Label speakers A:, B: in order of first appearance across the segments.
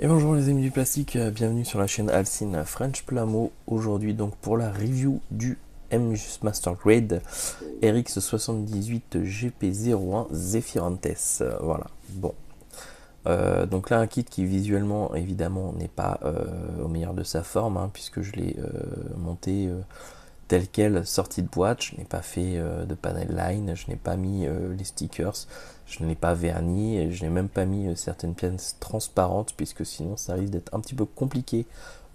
A: Et bonjour les amis du plastique, bienvenue sur la chaîne Alcine French Plamo. Aujourd'hui donc pour la review du M Master Grade RX78 GP01 Zephyrantes. Voilà, bon. Donc là un kit qui visuellement évidemment n'est pas au meilleur de sa forme, hein, puisque je l'ai monté tel quel, sorti de boîte. Je n'ai pas fait de panel line, je n'ai pas mis les stickers, je ne l'ai pas verni, et je n'ai même pas mis certaines pièces transparentes, puisque sinon ça risque d'être un petit peu compliqué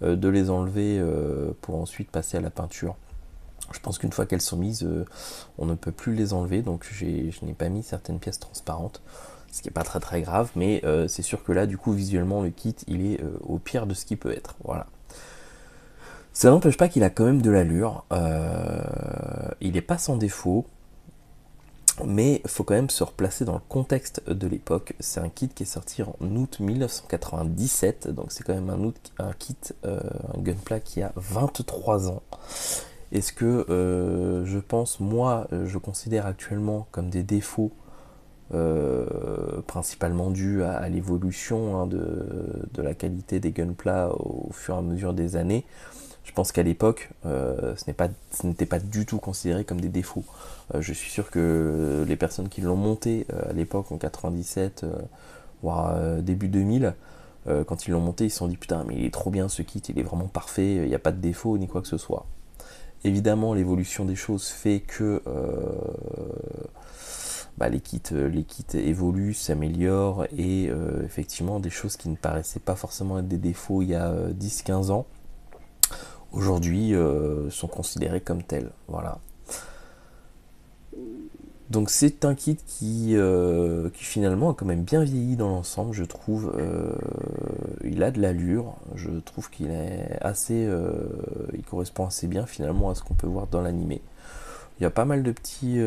A: de les enlever pour ensuite passer à la peinture. Je pense qu'une fois qu'elles sont mises, on ne peut plus les enlever, donc je n'ai pas mis certaines pièces transparentes, ce qui n'est pas très grave, mais c'est sûr que là, du coup, visuellement, le kit, il est au pire de ce qui peut être. Voilà. Ça n'empêche pas qu'il a quand même de l'allure, il n'est pas sans défaut, mais il faut quand même se replacer dans le contexte de l'époque. C'est un kit qui est sorti en août 1997, donc c'est quand même un kit, un Gunpla qui a 23 ans. Est-ce que je pense, moi, je considère actuellement comme des défauts, principalement dus à l'évolution, hein, de la qualité des Gunpla au fur et à mesure des années. Je pense qu'à l'époque, ce n'était pas du tout considéré comme des défauts. Je suis sûr que les personnes qui l'ont monté à l'époque, en 97, voire début 2000, quand ils l'ont monté, ils se sont dit putain, mais il est trop bien ce kit, il est vraiment parfait, il n'y a pas de défaut ni quoi que ce soit. Évidemment, l'évolution des choses fait que les kits évoluent, s'améliorent, et effectivement, des choses qui ne paraissaient pas forcément être des défauts il y a 10-15 ans, aujourd'hui sont considérés comme tels. Voilà. Donc c'est un kit qui finalement a quand même bien vieilli dans l'ensemble, je trouve. Il a de l'allure, je trouve qu'il est assez, il correspond assez bien finalement à ce qu'on peut voir dans l'animé. Il y a pas mal de petits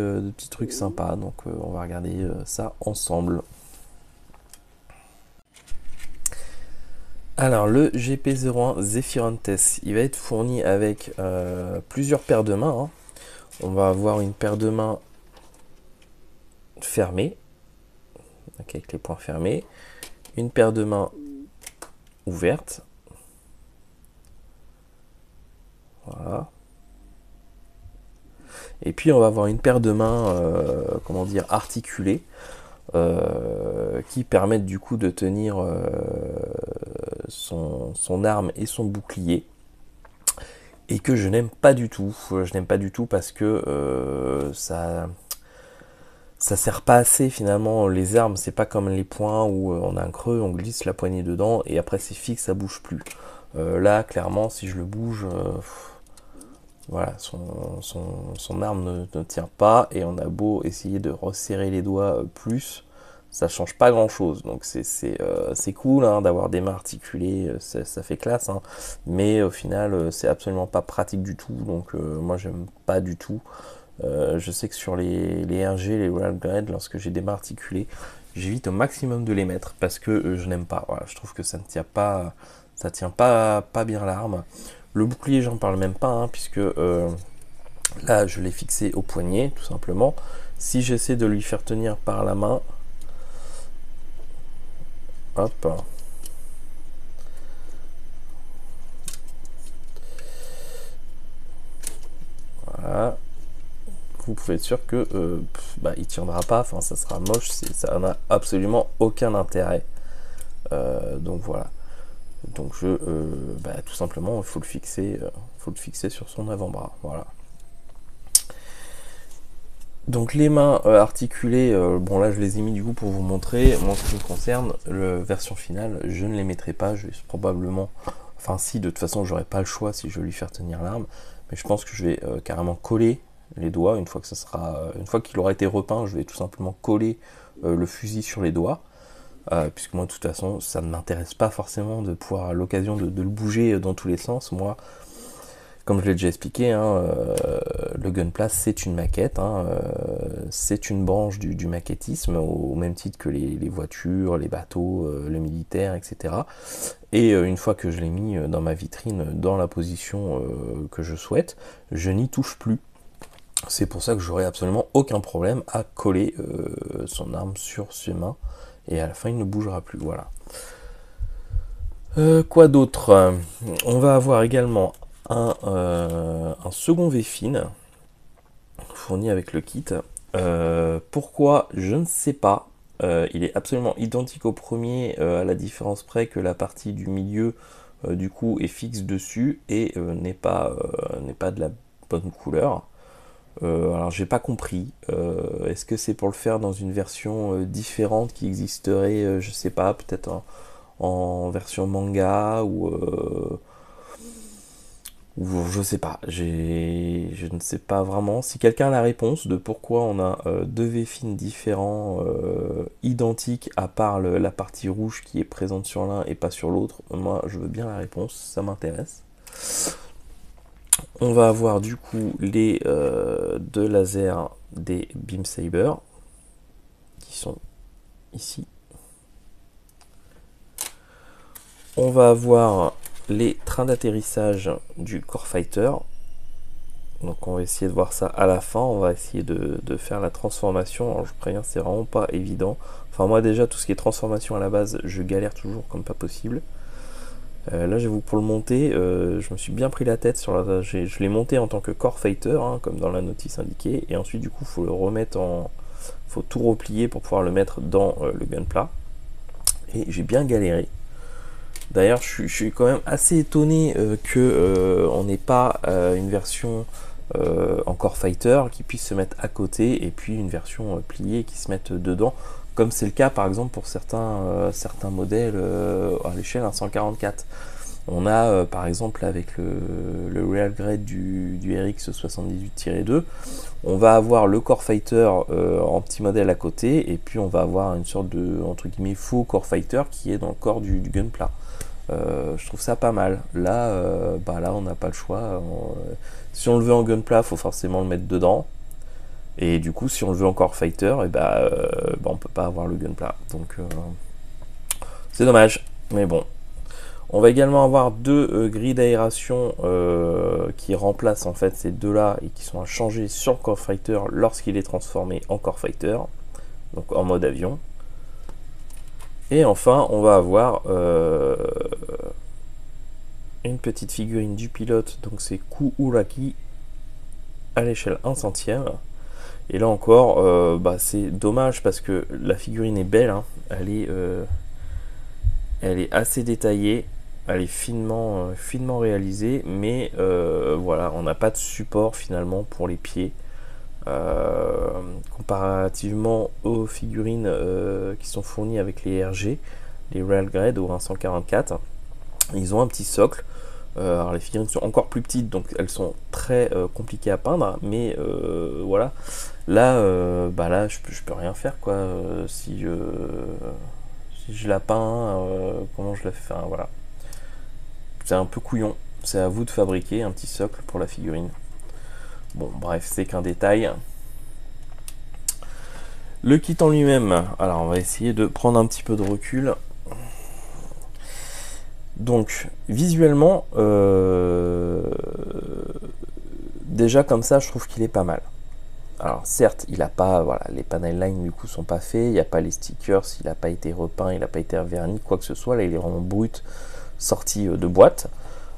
A: trucs sympas, donc on va regarder ça ensemble. Alors le GP01 Zephyrantes, il va être fourni avec plusieurs paires de mains, hein. On va avoir une paire de mains fermée, avec les poings fermés, une paire de mains ouverte, voilà, et puis on va avoir une paire de mains comment dire, articulées, qui permettent du coup de tenir son arme et son bouclier, et que je n'aime pas du tout. Je n'aime pas du tout parce que ça sert pas assez finalement. Les armes, c'est pas comme les poings où on a un creux, on glisse la poignée dedans et après c'est fixe, ça bouge plus. Là, clairement, si je le bouge, voilà, son arme ne tient pas, et on a beau essayer de resserrer les doigts plus, ça change pas grand chose. Donc c'est cool, hein, d'avoir des mains articulées, ça fait classe, hein, mais au final c'est absolument pas pratique du tout. Donc moi j'aime pas du tout. Je sais que sur les RG, les Royal Grade, lorsque j'ai des mains articulées, j'évite au maximum de les mettre parce que je n'aime pas. Voilà, je trouve que ça ne tient pas, ça tient pas bien l'arme. Le bouclier, j'en parle même pas, hein, puisque là, je l'ai fixé au poignet, tout simplement. Si j'essaie de lui faire tenir par la main, hop, voilà, vous pouvez être sûr que il tiendra pas. Enfin, ça sera moche, ça n'a absolument aucun intérêt. Donc voilà. Donc tout simplement, il faut le fixer sur son avant-bras. Voilà. Donc les mains articulées, bon là je les ai mis du coup pour vous montrer. Moi, en ce qui me concerne, la version finale, je ne les mettrai pas. Je vais probablement, enfin si, de toute façon j'aurai pas le choix si je veux lui faire tenir l'arme, mais je pense que je vais carrément coller les doigts une fois que une fois qu'il aura été repeint. Je vais tout simplement coller le fusil sur les doigts. Puisque moi de toute façon ça ne m'intéresse pas forcément de pouvoir l'occasion de le bouger dans tous les sens. Moi, comme je l'ai déjà expliqué, hein, le Gunpla c'est une maquette, hein, c'est une branche du maquettisme, au même titre que les voitures, les bateaux, le militaire, etc. Et une fois que je l'ai mis dans ma vitrine, dans la position que je souhaite, je n'y touche plus. C'est pour ça que j'aurai absolument aucun problème à coller son arme sur ses mains, et à la fin il ne bougera plus. Voilà. Quoi d'autre? On va avoir également un second V-Fin fourni avec le kit. Pourquoi? Je ne sais pas. Il est absolument identique au premier, à la différence près que la partie du milieu du coup est fixe dessus et n'est pas de la bonne couleur. Alors j'ai pas compris. Est-ce que c'est pour le faire dans une version différente qui existerait, je sais pas, peut-être en version manga ou je sais pas. Je ne sais pas vraiment. Si quelqu'un a la réponse de pourquoi on a deux V-Fin différents, identiques, à part la partie rouge qui est présente sur l'un et pas sur l'autre, moi je veux bien la réponse, ça m'intéresse. On va avoir du coup les deux lasers des Beam Saber qui sont ici. On va avoir les trains d'atterrissage du Core Fighter. Donc on va essayer de voir ça à la fin. On va essayer de faire la transformation. Alors je préviens, c'est vraiment pas évident. Enfin moi déjà tout ce qui est transformation à la base, je galère toujours comme pas possible. Là j'avoue pour le monter, je me suis bien pris la tête sur je l'ai monté en tant que Core Fighter, hein, comme dans la notice indiquée, et ensuite du coup faut le remettre faut tout replier pour pouvoir le mettre dans le gunpla. Et j'ai bien galéré. D'ailleurs je suis quand même assez étonné que on n'ait pas une version en Core Fighter qui puisse se mettre à côté et puis une version pliée qui se mette dedans, comme c'est le cas par exemple pour certains modèles à l'échelle 144. On a par exemple avec le Real Grade du RX 78-2, on va avoir le Core Fighter en petit modèle à côté, et puis on va avoir une sorte de entre guillemets faux Core Fighter qui est dans le corps du gunpla. Je trouve ça pas mal. Là, là on n'a pas le choix. Si on le veut en gunpla, il faut forcément le mettre dedans. Et du coup, si on le veut en Core Fighter, et on peut pas avoir le gunpla. Donc c'est dommage. Mais bon. On va également avoir deux grilles d'aération qui remplacent en fait ces deux-là et qui sont à changer sur le Core Fighter lorsqu'il est transformé en Core Fighter, donc en mode avion. Et enfin, on va avoir une petite figurine du pilote, donc c'est Kuuraki à l'échelle 1 centième. Et là encore, c'est dommage parce que la figurine est belle, hein. Elle est assez détaillée, elle est finement réalisée, mais voilà, on n'a pas de support finalement pour les pieds. Comparativement aux figurines qui sont fournies avec les RG, les Railgrade ou 144, ils ont un petit socle. Alors les figurines sont encore plus petites, donc elles sont très compliquées à peindre, mais voilà. Là, là je peux rien faire quoi. Si je la peins, comment je la fais, enfin, voilà. C'est un peu couillon. C'est à vous de fabriquer un petit socle pour la figurine. Bon, bref, c'est qu'un détail. Le kit en lui-même, alors on va essayer de prendre un petit peu de recul. Donc, visuellement, déjà comme ça, je trouve qu'il est pas mal. Alors certes, il a pas, voilà, les panel lines du coup sont pas faits, il n'y a pas les stickers, il n'a pas été repeint, il n'a pas été verni, quoi que ce soit. Là, il est vraiment brut, sorti de boîte.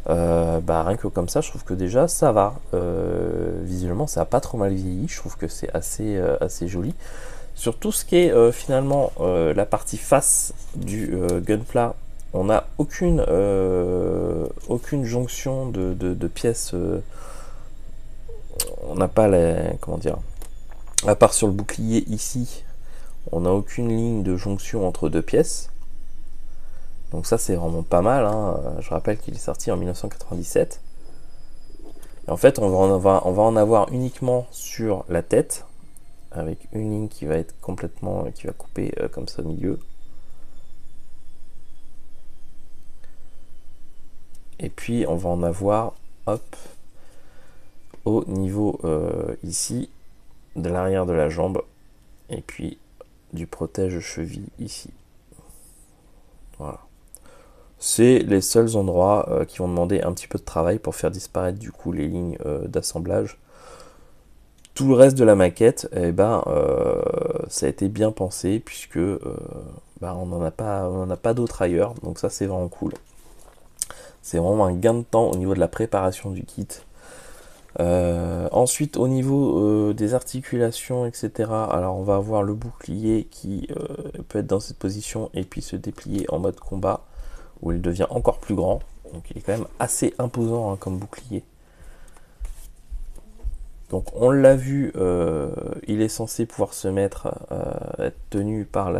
A: Rien que comme ça, je trouve que déjà ça va. Visuellement, ça a pas trop mal vieilli. Je trouve que c'est assez joli. Sur tout ce qui est finalement la partie face du gunpla, on n'a aucune jonction de pièces. On n'a pas comment dire, à part sur le bouclier ici, on n'a aucune ligne de jonction entre deux pièces. Donc ça c'est vraiment pas mal, hein. Je rappelle qu'il est sorti en 1997. Et en fait on va en avoir uniquement sur la tête, avec une ligne qui va être complètement, qui va couper comme ça au milieu. Et puis on va en avoir, hop, au niveau ici, de l'arrière de la jambe, et puis du protège-cheville ici. Voilà. C'est les seuls endroits qui vont demander un petit peu de travail pour faire disparaître du coup les lignes d'assemblage. Tout le reste de la maquette, ça a été bien pensé puisque on n'en a pas d'autres ailleurs, donc ça c'est vraiment cool. C'est vraiment un gain de temps au niveau de la préparation du kit. Ensuite, au niveau des articulations, etc. Alors, on va avoir le bouclier qui peut être dans cette position et puis se déplier en mode combat, où il devient encore plus grand. Donc, il est quand même assez imposant hein, comme bouclier. Donc, on l'a vu, il est censé pouvoir se mettre, être tenu par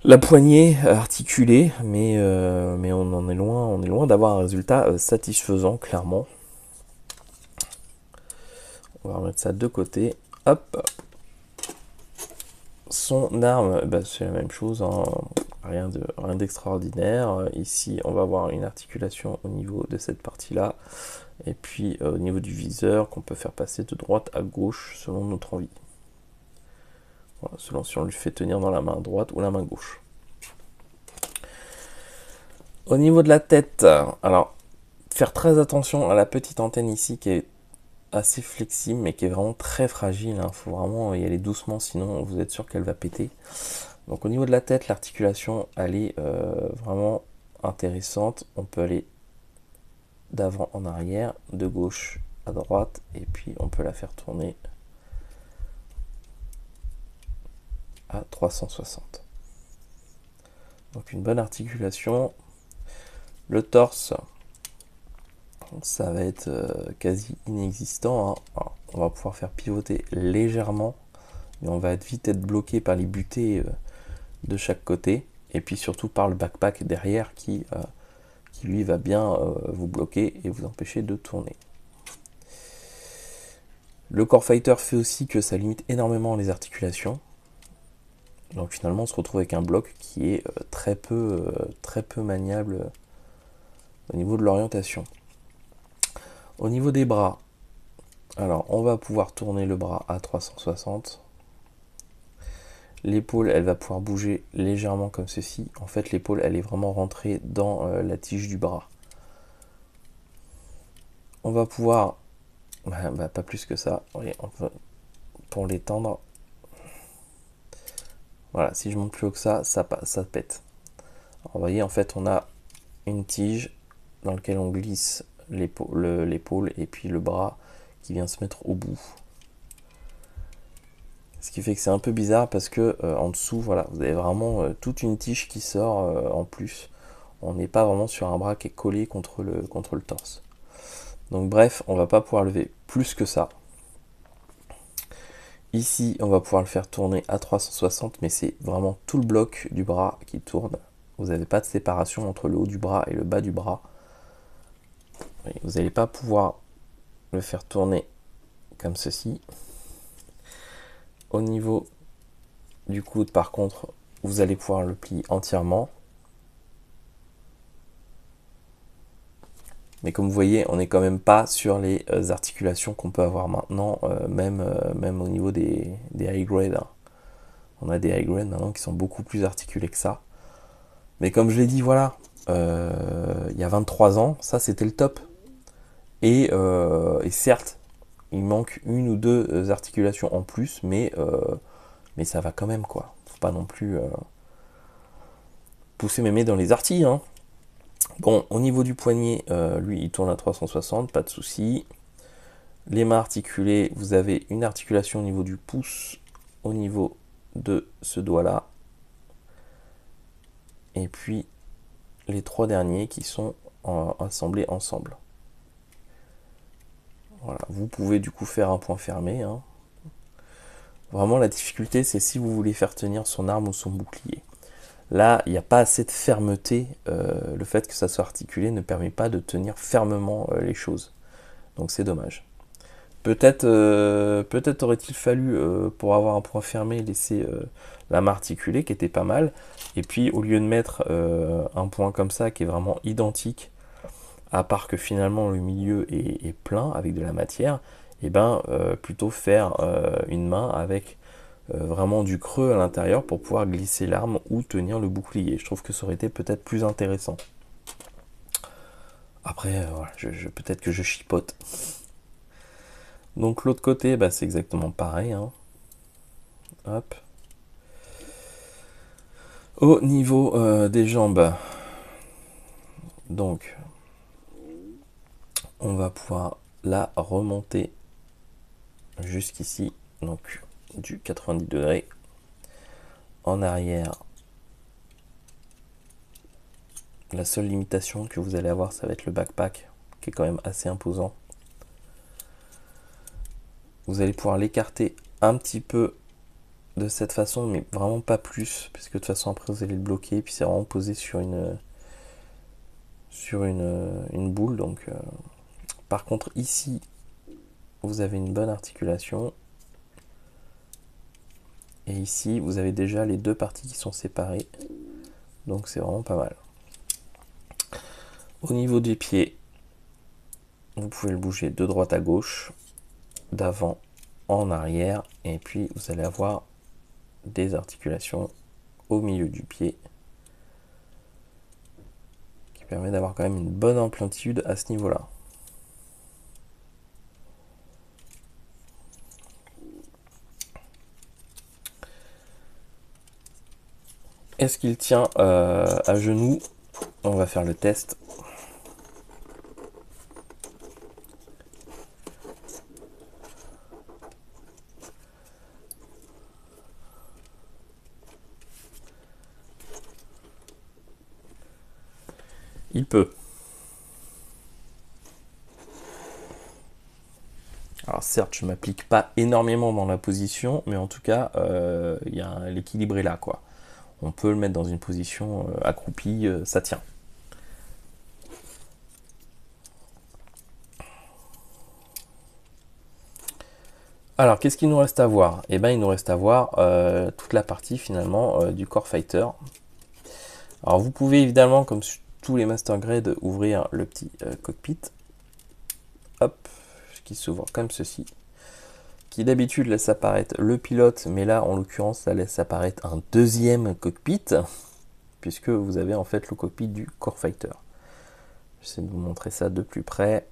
A: la poignée articulée, mais on est loin d'avoir un résultat satisfaisant, clairement. On va remettre ça de côté. Hop. Son arme, bah, c'est la même chose, hein. Rien d'extraordinaire. Ici, on va avoir une articulation au niveau de cette partie-là. Et puis au niveau du viseur, qu'on peut faire passer de droite à gauche selon notre envie. Voilà, selon si on le fait tenir dans la main droite ou la main gauche. Au niveau de la tête, alors, faire très attention à la petite antenne ici qui est assez flexible mais qui est vraiment très fragile, hein. Faut vraiment y aller doucement, sinon vous êtes sûr qu'elle va péter. Donc au niveau de la tête, l'articulation elle est vraiment intéressante. On peut aller d'avant en arrière, de gauche à droite, et puis on peut la faire tourner à 360. Donc une bonne articulation. Le torse, ça va être quasi inexistant, hein. Alors, on va pouvoir faire pivoter légèrement, mais on va vite être bloqué par les butées de chaque côté, et puis surtout par le backpack derrière qui lui va bien vous bloquer et vous empêcher de tourner. Le Core Fighter fait aussi que ça limite énormément les articulations. Donc finalement on se retrouve avec un bloc qui est très peu maniable au niveau de l'orientation. Au niveau des bras, alors on va pouvoir tourner le bras à 360. L'épaule, elle va pouvoir bouger légèrement comme ceci. En fait, l'épaule, elle est vraiment rentrée dans la tige du bras. On va pouvoir, pas plus que ça, oui, pour l'étendre. Voilà, si je monte plus haut que ça pète. Alors, vous voyez, en fait, on a une tige dans laquelle on glisse l'épaule et puis le bras qui vient se mettre au bout. Ce qui fait que c'est un peu bizarre parce que en dessous, voilà, vous avez vraiment toute une tige qui sort en plus. On n'est pas vraiment sur un bras qui est collé contre le torse. Donc bref, on va pas pouvoir lever plus que ça. Ici, on va pouvoir le faire tourner à 360, mais c'est vraiment tout le bloc du bras qui tourne. Vous n'avez pas de séparation entre le haut du bras et le bas du bras. Vous n'allez pas pouvoir le faire tourner comme ceci. Au niveau du coude, par contre, vous allez pouvoir le plier entièrement. Mais comme vous voyez, on n'est quand même pas sur les articulations qu'on peut avoir maintenant, même au niveau des high grade, hein. On a des high grade maintenant qui sont beaucoup plus articulés que ça. Mais comme je l'ai dit, voilà, il y a 23 ans, ça c'était le top. Et certes, il manque une ou deux articulations en plus, mais ça va quand même, quoi. Faut pas non plus pousser mémé dans les artilles, hein. Bon, au niveau du poignet, lui, il tourne à 360, pas de souci. Les mains articulées, vous avez une articulation au niveau du pouce, au niveau de ce doigt-là. Et puis, les trois derniers qui sont assemblés ensemble. Voilà, vous pouvez du coup faire un point fermé, hein. Vraiment, la difficulté, c'est si vous voulez faire tenir son arme ou son bouclier. Là, il n'y a pas assez de fermeté. Le fait que ça soit articulé ne permet pas de tenir fermement les choses. Donc c'est dommage. Peut-être aurait-il fallu, pour avoir un point fermé, laisser la main articulée, qui était pas mal. Et puis, au lieu de mettre un point comme ça, qui est vraiment identique, à part que finalement le milieu est plein avec de la matière, et ben plutôt faire une main avec vraiment du creux à l'intérieur pour pouvoir glisser l'arme ou tenir le bouclier. Je trouve que ça aurait été peut-être plus intéressant. Après, voilà, peut-être que je chipote. Donc l'autre côté, bah, c'est exactement pareil, hein. Hop. Au niveau des jambes, Donc, on va pouvoir la remonter jusqu'ici, donc du 90 degrés. En arrière, la seule limitation que vous allez avoir, ça va être le backpack, qui est quand même assez imposant. Vous allez pouvoir l'écarter un petit peu de cette façon, mais vraiment pas plus, parce que de toute façon après vous allez le bloquer, puis c'est vraiment posé sur une boule. Donc, par contre ici, vous avez une bonne articulation. Et ici, vous avez déjà les deux parties qui sont séparées. Donc c'est vraiment pas mal. Au niveau des pieds, vous pouvez le bouger de droite à gauche, d'avant en arrière. Et puis vous allez avoir des articulations au milieu du pied, qui permet d'avoir quand même une bonne amplitude à ce niveau-là. Est-ce qu'il tient à genoux? On va faire le test. Il peut. Alors certes, je ne m'applique pas énormément dans la position, mais en tout cas, l'équilibre est là, quoi. On peut le mettre dans une position accroupie, ça tient. Alors, qu'est-ce qu'il nous reste à voir? Eh bien, il nous reste à voir toute la partie finalement du Core Fighter. Alors, vous pouvez évidemment, comme sur tous les Master Grade, ouvrir le petit cockpit. Hop, qui s'ouvre comme ceci. Qui d'habitude laisse apparaître le pilote, mais là, en l'occurrence, ça laisse apparaître un deuxième cockpit, puisque vous avez en fait le cockpit du Core Fighter. J'essaie de vous montrer ça de plus près.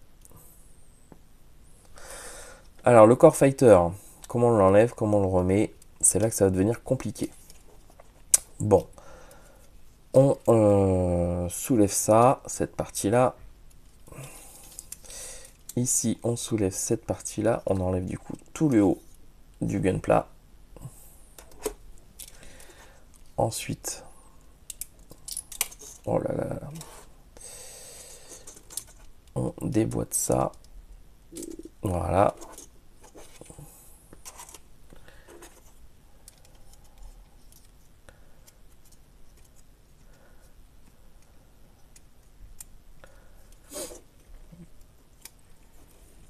A: Alors, le Core Fighter, comment on l'enlève, comment on le remet, c'est là que ça va devenir compliqué. Bon, on soulève ça, cette partie-là. Ici, on soulève cette partie-là, on enlève du coup tout le haut du gunpla. Ensuite, oh là là, on déboîte ça. Voilà.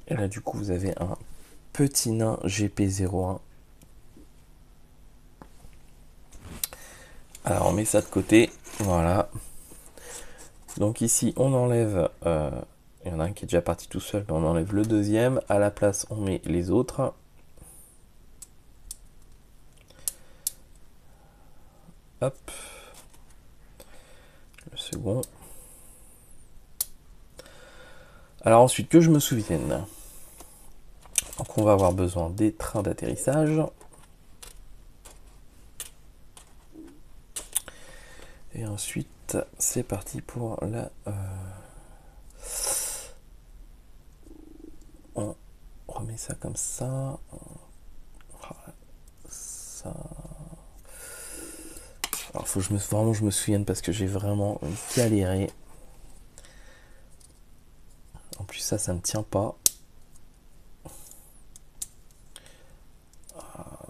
A: Et là, du coup, vous avez un petit nain GP01. Alors, on met ça de côté. Voilà. Donc ici, on enlève... il y en a un qui est déjà parti tout seul, mais on enlève le deuxième. À la place, on met les autres. Hop. Le second. Alors ensuite, que je me souvienne. Donc on va avoir besoin des trains d'atterrissage. Et ensuite, c'est parti pour la... on remet ça comme ça. Ça... Alors faut que vraiment je me souvienne parce que j'ai vraiment galéré. En plus ça me tient pas.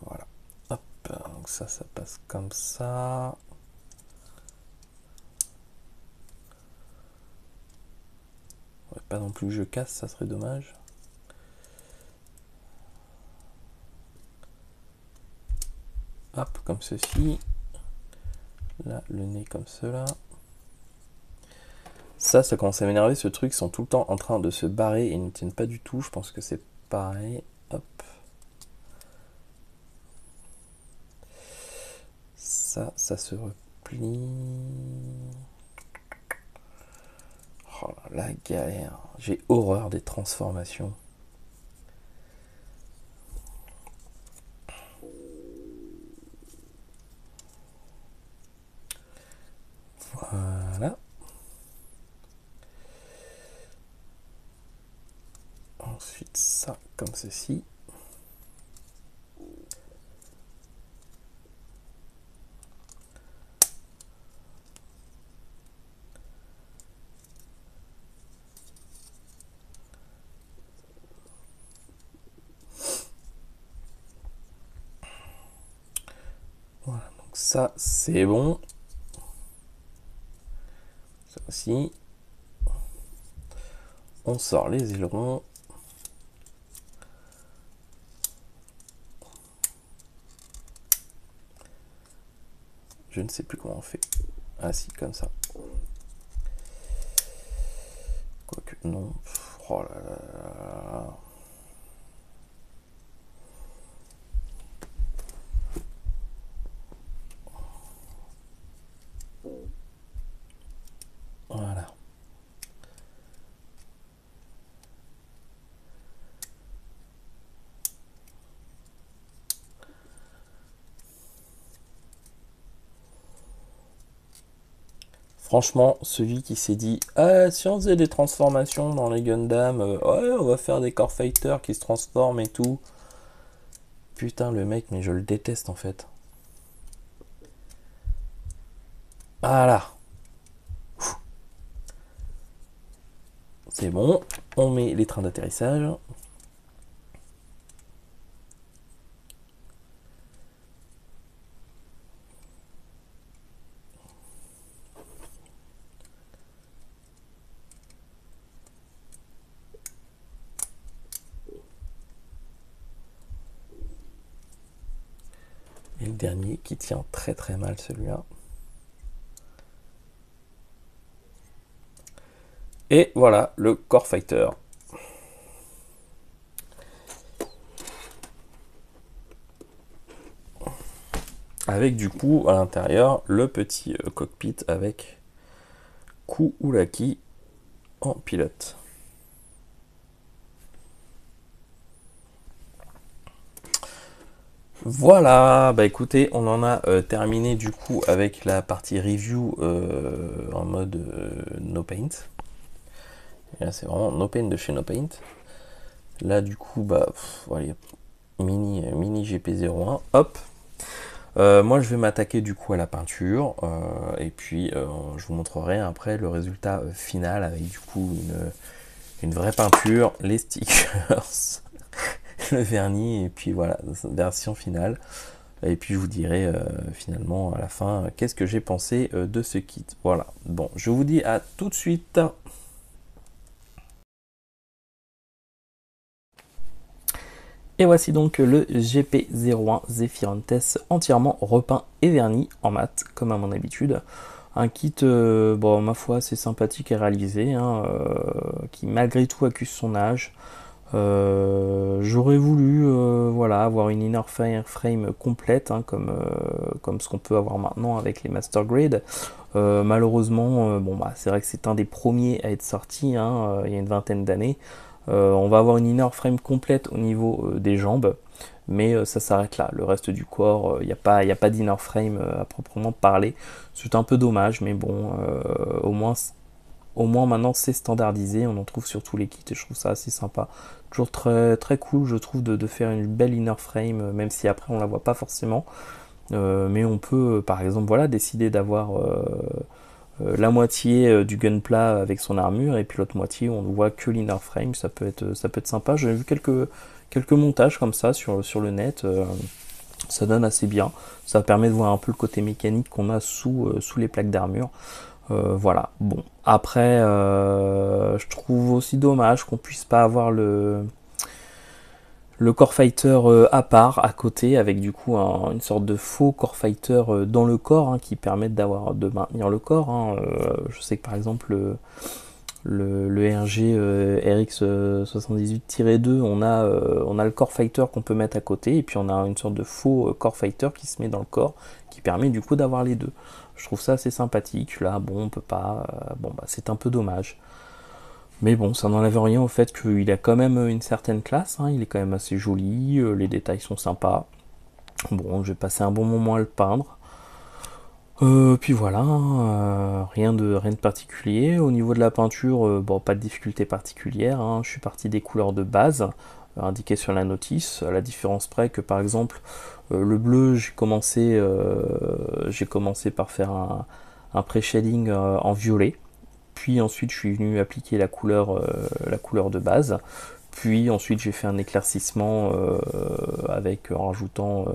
A: Voilà. Hop, donc ça passe comme ça. Ouais, pas non plus que je casse, ça serait dommage. Hop, comme ceci. Là, le nez comme cela. Ça commence à m'énerver, ce truc, ils sont tout le temps en train de se barrer et ils ne tiennent pas du tout. Je pense que c'est pareil. Hop. Ça se replie. Oh la galère. J'ai horreur des transformations. Voilà. Ensuite ça comme ceci. Voilà, donc ça c'est bon. Ça aussi. On sort les ailerons. Je ne sais plus comment on fait. Ah si, comme ça. Quoique, non. Oh là là. Voilà. Franchement, celui qui s'est dit ah, si on faisait des transformations dans les Gundam, ouais, on va faire des Core Fighters qui se transforment et tout. Putain, le mec, mais je le déteste en fait. Voilà. C'est bon. On met les trains d'atterrissage. Et le dernier qui tient très très mal celui-là. Et voilà le Core Fighter. Avec du coup à l'intérieur le petit cockpit avec Kuulaki en pilote. Voilà, bah écoutez, on en a terminé du coup avec la partie review en mode no paint. Et là c'est vraiment no paint de chez no paint. Là du coup bah voilà, mini GP01, hop. Moi je vais m'attaquer du coup à la peinture et puis je vous montrerai après le résultat final avec du coup une vraie peinture, les stickers, le vernis et puis voilà, version finale. Et puis je vous dirai finalement à la fin qu'est-ce que j'ai pensé de ce kit. Voilà, bon, je vous dis à tout de suite. Et voici donc le GP01 Zephyrantes entièrement repeint et verni en mat, comme à mon habitude. Un kit, bon, ma foi, c'est sympathique et réalisé, hein, qui malgré tout accuse son âge. J'aurais voulu voilà, avoir une inner frame complète, hein, comme ce qu'on peut avoir maintenant avec les Master Grade. Malheureusement, bon, bah, c'est vrai que c'est un des premiers à être sorti, hein, il y a une vingtaine d'années. On va avoir une inner frame complète au niveau des jambes, mais ça s'arrête là. Le reste du corps, il n'y a pas d'inner frame à proprement parler. C'est un peu dommage, mais bon, au moins maintenant c'est standardisé, on en trouve sur tous les kits et je trouve ça assez sympa. Toujours très, très cool, je trouve, de faire une belle inner frame, même si après on la voit pas forcément. Mais on peut, par exemple, voilà, décider d'avoir la moitié du gunpla avec son armure et puis l'autre moitié où on ne voit que l'inner frame. Ça peut être sympa. J'ai vu quelques montages comme ça sur le net. Ça donne assez bien. Ça permet de voir un peu le côté mécanique qu'on a sous les plaques d'armure. Voilà. Bon. Après, je trouve aussi dommage qu'on puisse pas avoir le Core Fighter à part, à côté, avec du coup une sorte de faux Core Fighter dans le corps, hein, qui permettent de maintenir le corps. Hein. Je sais que par exemple le RG RX78-2, on a le Core Fighter qu'on peut mettre à côté, et puis on a une sorte de faux Core Fighter qui se met dans le corps, qui permet du coup d'avoir les deux. Je trouve ça assez sympathique. Là, bon, on peut pas. Bon, bah, c'est un peu dommage. Mais bon, ça n'enlève rien au fait qu'il a quand même une certaine classe, hein, il est quand même assez joli, les détails sont sympas. Bon, je vais passer un bon moment à le peindre. Puis voilà, hein, rien de particulier. Au niveau de la peinture, bon, pas de difficulté particulière, hein. Je suis parti des couleurs de base indiquées sur la notice, à la différence près que par exemple le bleu, j'ai commencé par faire un pré-shading en violet. Puis ensuite, je suis venu appliquer la couleur de base. Puis ensuite, j'ai fait un éclaircissement en rajoutant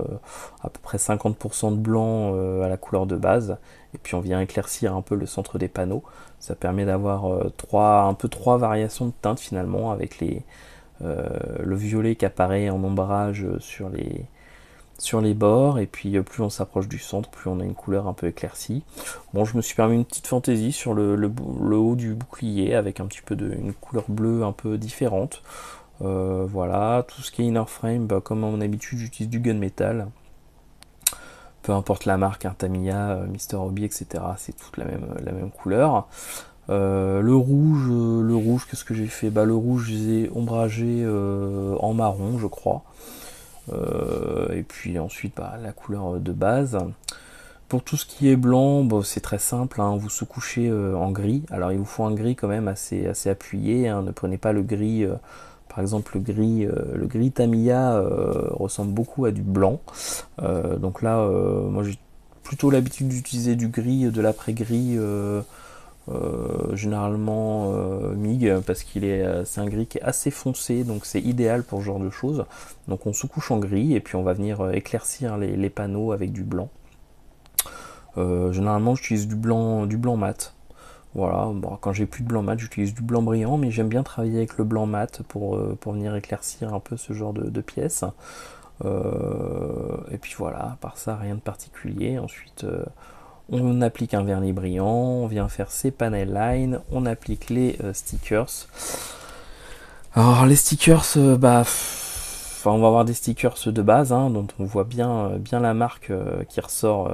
A: à peu près 50% de blanc à la couleur de base. Et puis on vient éclaircir un peu le centre des panneaux. Ça permet d'avoir un peu trois variations de teintes finalement, avec le violet qui apparaît en ombrage sur les bords, et puis plus on s'approche du centre, plus on a une couleur un peu éclaircie. Bon, je me suis permis une petite fantaisie sur le haut du bouclier avec un petit peu une couleur bleue un peu différente. Voilà, tout ce qui est inner frame, bah, comme à mon habitude, j'utilise du gunmetal. Peu importe la marque, hein, Tamiya, Mister Hobby, etc. C'est toute la même couleur. Le rouge, qu'est-ce que j'ai fait? Bah, le rouge, j'ai ombragé en marron, je crois. Et puis ensuite, bah, la couleur de base. Pour tout ce qui est blanc, bon, c'est très simple, hein, vous sous-couchez en gris. Alors il vous faut un gris quand même assez appuyé, hein. Ne prenez pas le gris, par exemple le gris Tamiya ressemble beaucoup à du blanc. Donc là, moi j'ai plutôt l'habitude d'utiliser du gris, de l'après-gris, généralement MIG, parce c'est un gris qui est assez foncé, donc c'est idéal pour ce genre de choses. Donc on sous-couche en gris et puis on va venir éclaircir les panneaux avec du blanc. Généralement j'utilise du blanc mat. Voilà, bon, quand j'ai plus de blanc mat, j'utilise du blanc brillant, mais j'aime bien travailler avec le blanc mat pour venir éclaircir un peu ce genre de pièces. Et puis voilà, à part ça, rien de particulier. Ensuite, on applique un vernis brillant, on vient faire ses panel lines, on applique les stickers. Alors les stickers, on va avoir des stickers de base, hein, dont on voit bien la marque qui ressort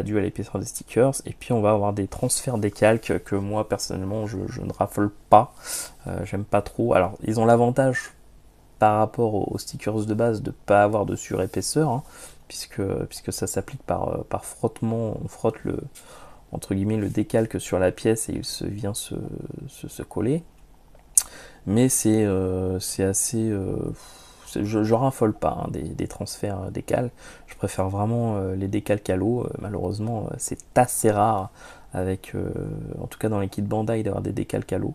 A: due à l'épaisseur des stickers. Et puis on va avoir des transferts des calques que moi personnellement je ne raffole pas. J'aime pas trop. Alors ils ont l'avantage par rapport aux stickers de base de ne pas avoir de surépaisseur, hein, puisque ça s'applique par frottement. On frotte entre guillemets le décalque sur la pièce et il vient se coller. Mais c'est assez je raffole pas, hein, des transferts décal. Je préfère vraiment les décalques à l'eau. Malheureusement, c'est assez rare en tout cas dans les kits Bandai, d'avoir des décalques à l'eau.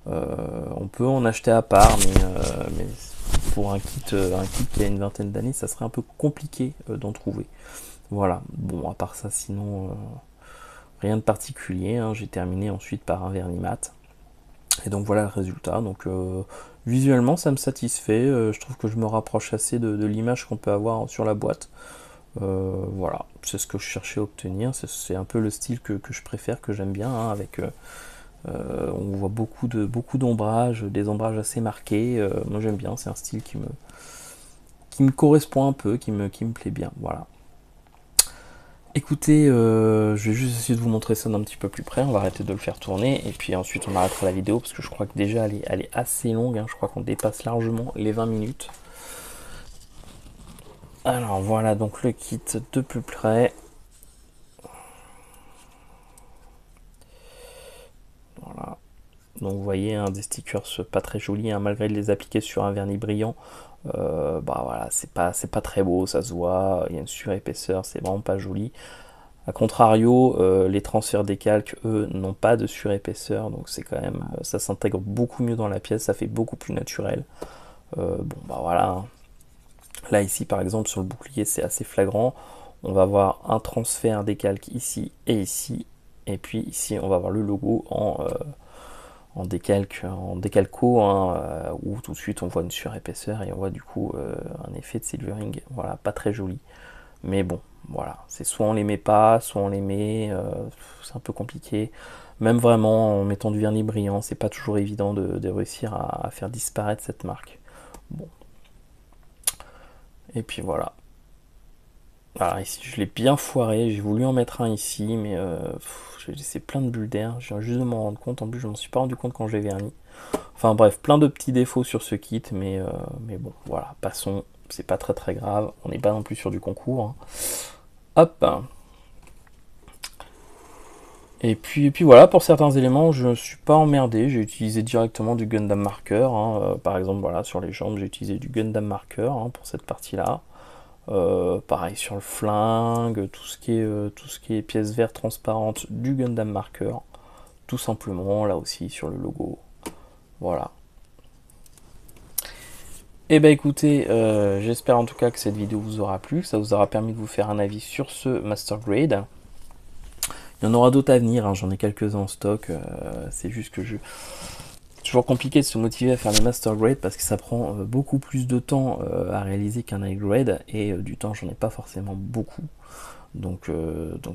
A: On peut en acheter à part, mais pour un kit qui a une vingtaine d'années, ça serait un peu compliqué d'en trouver. Voilà. Bon, à part ça, sinon rien de particulier, hein. J'ai terminé ensuite par un vernis mat. Et donc voilà le résultat. Donc visuellement ça me satisfait. Je trouve que je me rapproche assez de l'image qu'on peut avoir sur la boîte. Voilà, c'est ce que je cherchais à obtenir. C'est un peu le style que je préfère, que j'aime bien, hein, avec on voit beaucoup d'ombrages, des ombrages assez marqués. Moi j'aime bien, c'est un style qui me correspond un peu, qui me plaît bien. Voilà. Écoutez, je vais juste essayer de vous montrer ça d'un petit peu plus près. On va arrêter de le faire tourner et puis ensuite on arrêtera la vidéo parce que je crois que déjà elle est assez longue, hein. Je crois qu'on dépasse largement les 20 minutes. Alors voilà donc le kit de plus près. Voilà. Donc vous voyez, hein, des stickers pas très jolis, hein, malgré de les appliquer sur un vernis brillant. Voilà, c'est pas très beau, ça se voit. Il y a une surépaisseur, c'est vraiment pas joli. A contrario, les transferts des calques, eux, n'ont pas de surépaisseur, donc c'est quand même, ça s'intègre beaucoup mieux dans la pièce, ça fait beaucoup plus naturel. Bon, bah voilà. Là, ici, par exemple, sur le bouclier, c'est assez flagrant. On va avoir un transfert des calques ici et ici. Et puis ici, on va avoir le logo en décalco, hein, où tout de suite on voit une surépaisseur et on voit du coup un effet de silvering. Voilà, pas très joli. Mais bon, voilà, c'est soit on les met pas, soit on les met, c'est un peu compliqué. Même vraiment en mettant du vernis brillant, c'est pas toujours évident de réussir à faire disparaître cette marque. Bon. Et puis voilà. Alors ici je l'ai bien foiré, j'ai voulu en mettre un ici, mais j'ai laissé plein de bulles d'air, je viens juste de m'en rendre compte, en plus je m'en suis pas rendu compte quand j'ai verni. Enfin bref, plein de petits défauts sur ce kit, mais bon, voilà, passons, c'est pas très grave, on n'est pas non plus sur du concours, hein. Hop. Et puis voilà, pour certains éléments, je ne suis pas emmerdé. J'ai utilisé directement du Gundam Marker, hein. Par exemple, voilà, sur les jambes, j'ai utilisé du Gundam Marker, hein, pour cette partie-là. Pareil sur le flingue, tout ce qui est pièces vertes transparentes du Gundam Marker, tout simplement, là aussi sur le logo. Voilà. Et bah écoutez, j'espère en tout cas que cette vidéo vous aura plu, que ça vous aura permis de vous faire un avis sur ce Master Grade. Il y en aura d'autres à venir, hein, j'en ai quelques-uns en stock, c'est juste que c'est toujours compliqué de se motiver à faire les Master Grade parce que ça prend beaucoup plus de temps à réaliser qu'un High Grade, et du temps j'en ai pas forcément beaucoup. Donc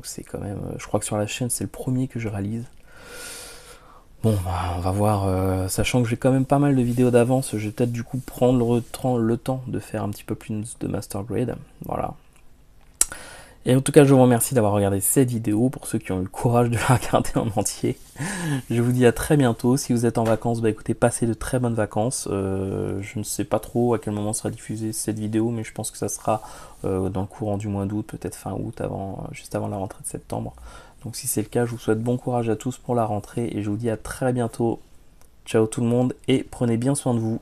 A: c'est quand même, je crois que sur la chaîne c'est le premier que je réalise. Bon, bah, on va voir, sachant que j'ai quand même pas mal de vidéos d'avance, je vais peut-être du coup prendre le temps de faire un petit peu plus de Master Grade. Voilà. Et en tout cas, je vous remercie d'avoir regardé cette vidéo. Pour ceux qui ont eu le courage de la regarder en entier, je vous dis à très bientôt. Si vous êtes en vacances, bah écoutez, passez de très bonnes vacances. Je ne sais pas trop à quel moment sera diffusée cette vidéo, mais je pense que ça sera dans le courant du mois d'août, peut-être fin août, juste avant la rentrée de septembre. Donc si c'est le cas, je vous souhaite bon courage à tous pour la rentrée et je vous dis à très bientôt. Ciao tout le monde et prenez bien soin de vous.